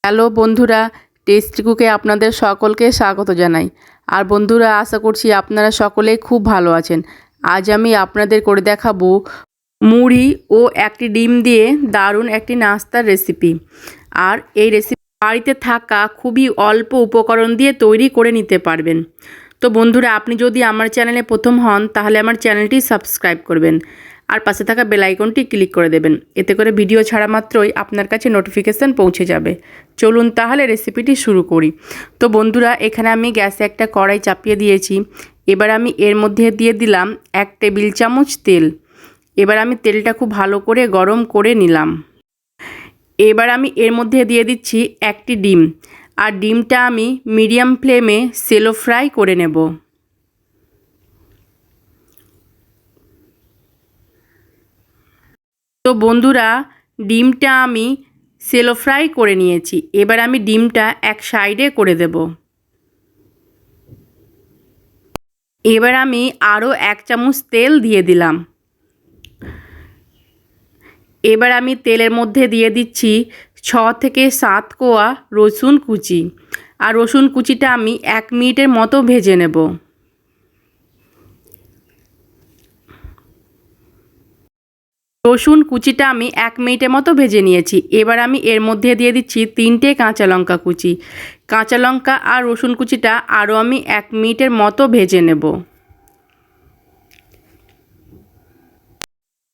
Hello বন্ধুরা, tasty কুকে আপনাদের সকলকে স্বাগত জানাই। আর বন্ধুরা, আশা করছি আপনারা সকলেই খুব ভালো আছেন। আজ আমি আপনাদের করে দেখাবো মুড়ি ও একটি ডিম দিয়ে দারুণ একটি নাস্তার রেসিপি। আর এই রেসিপি বাড়িতে থাকা খুবই অল্প উপকরণ দিয়ে তৈরি করে নিতে পারবেন। তো বন্ধুরা, আপনি যদি আমার চ্যানেলে প্রথম হন তাহলে আমার চ্যানেলটি সাবস্ক্রাইব করবেন আর পাশে থাকা বেল আইকনটি ক্লিক করে দেবেন। এতে করে ভিডিও ছাড়া মাত্রই আপনার কাছে নোটিফিকেশান পৌঁছে যাবে। চলুন তাহলে রেসিপিটি শুরু করি। তো বন্ধুরা, এখানে আমি গ্যাসে একটা কড়াই চাপিয়ে দিয়েছি। এবার আমি এর মধ্যে দিয়ে দিলাম 1 টেবিল চামচ তেল। এবার আমি তেলটা খুব ভালো করে গরম করে নিলাম। এবার আমি এর মধ্যে দিয়ে দিচ্ছি একটি ডিম। আর ডিমটা আমি মিডিয়াম ফ্লেমে শ্যালো ফ্রাই করে নেব। তো বন্ধুরা, ডিমটা আমি শ্যালো ফ্রাই করে নিয়েছি। এবার আমি ডিমটা এক সাইডে করে দেব। এবার আমি আরও 1 চামচ তেল দিয়ে দিলাম। এবার আমি তেলের মধ্যে দিয়ে দিচ্ছি 6 থেকে 7 কোয়া রসুন কুচি। আর রসুন কুচিটা আমি 1 মিনিটের মতো ভেজে নেব। রসুন কুচিটা আমি 1 মিনিটের মতো ভেজে নিয়েছি। এবার আমি এর মধ্যে দিয়ে দিচ্ছি 3টে কাঁচা লঙ্কা কুচি। কাঁচা লঙ্কা আর রসুন কুচিটা আরও আমি 1 মিনিটের মতো ভেজে নেব।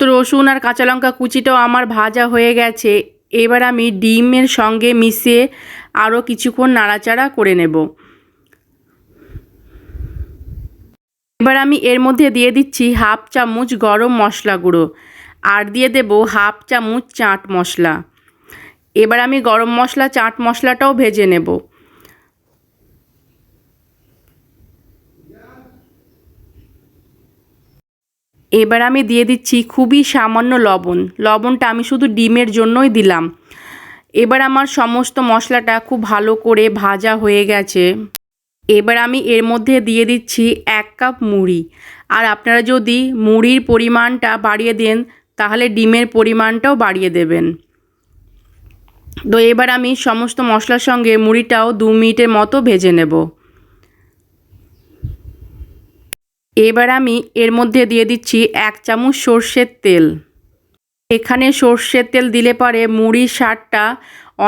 তো রসুন আর কাঁচা লঙ্কা কুচিটাও আমার ভাজা হয়ে গেছে। এবার আমি ডিমের সঙ্গে মিশিয়ে আরও কিছুক্ষণ নাড়াচাড়া করে নেব। এবার আমি এর মধ্যে দিয়ে দিচ্ছি 1/2 চামচ গরম মশলা গুঁড়ো আর দিয়ে দেব 1/2 চামচ চাট মশলা। এবার আমি গরম মশলা চাট মশলাটাও ভেজে নেব। এবার আমি দিয়ে দিচ্ছি খুবই সামান্য লবণ। লবণটা আমি শুধু ডিমের জন্যই দিলাম। এবার আমার সমস্ত মশলাটা খুব ভালো করে ভাজা হয়ে গেছে। এবার আমি এর মধ্যে দিয়ে দিচ্ছি 1 কাপ মুড়ি। আর আপনারা যদি মুড়ির পরিমাণটা বাড়িয়ে দেন তাহলে ডিমের পরিমাণটাও বাড়িয়ে দেবেন। তো এবার আমি সমস্ত মশলার সঙ্গে মুড়িটাও 2 মিনিটের মতো ভেজে নেব। এবার আমি এর মধ্যে দিয়ে দিচ্ছি 1 চামচ সর্ষের তেল। এখানে সর্ষের তেল দিলে পরে মুড়ির স্বাদটা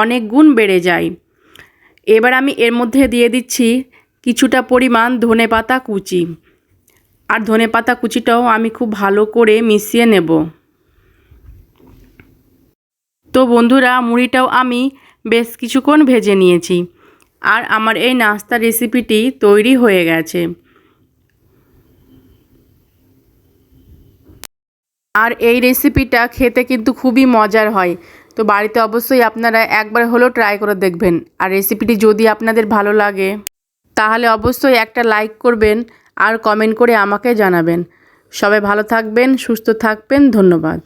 অনেক গুণ বেড়ে যায়। এবার আমি এর মধ্যে দিয়ে দিচ্ছি কিছুটা পরিমাণ ধনেপাতা কুচি। আর ধনেপাতা কুচিটাও আমি খুব ভালো করে মিশিয়ে নেব। তো বন্ধুরা, মুড়িটাও আমি বেশ কিছুক্ষণ ভেজে নিয়েছি। আর আমার এই নাস্তা রেসিপিটি তৈরি হয়ে গেছে। আর এই রেসিপিটা খেতে কিন্তু খুবই মজার হয়। তো বাড়িতে অবশ্যই আপনারা একবার হলেও ট্রাই করে দেখবেন। আর রেসিপিটি যদি আপনাদের ভালো লাগে তাহলে অবশ্যই একটা লাইক করবেন আর কমেন্ট করে আমাকে জানাবেন। সবাই ভালো থাকবেন, সুস্থ থাকবেন। ধন্যবাদ।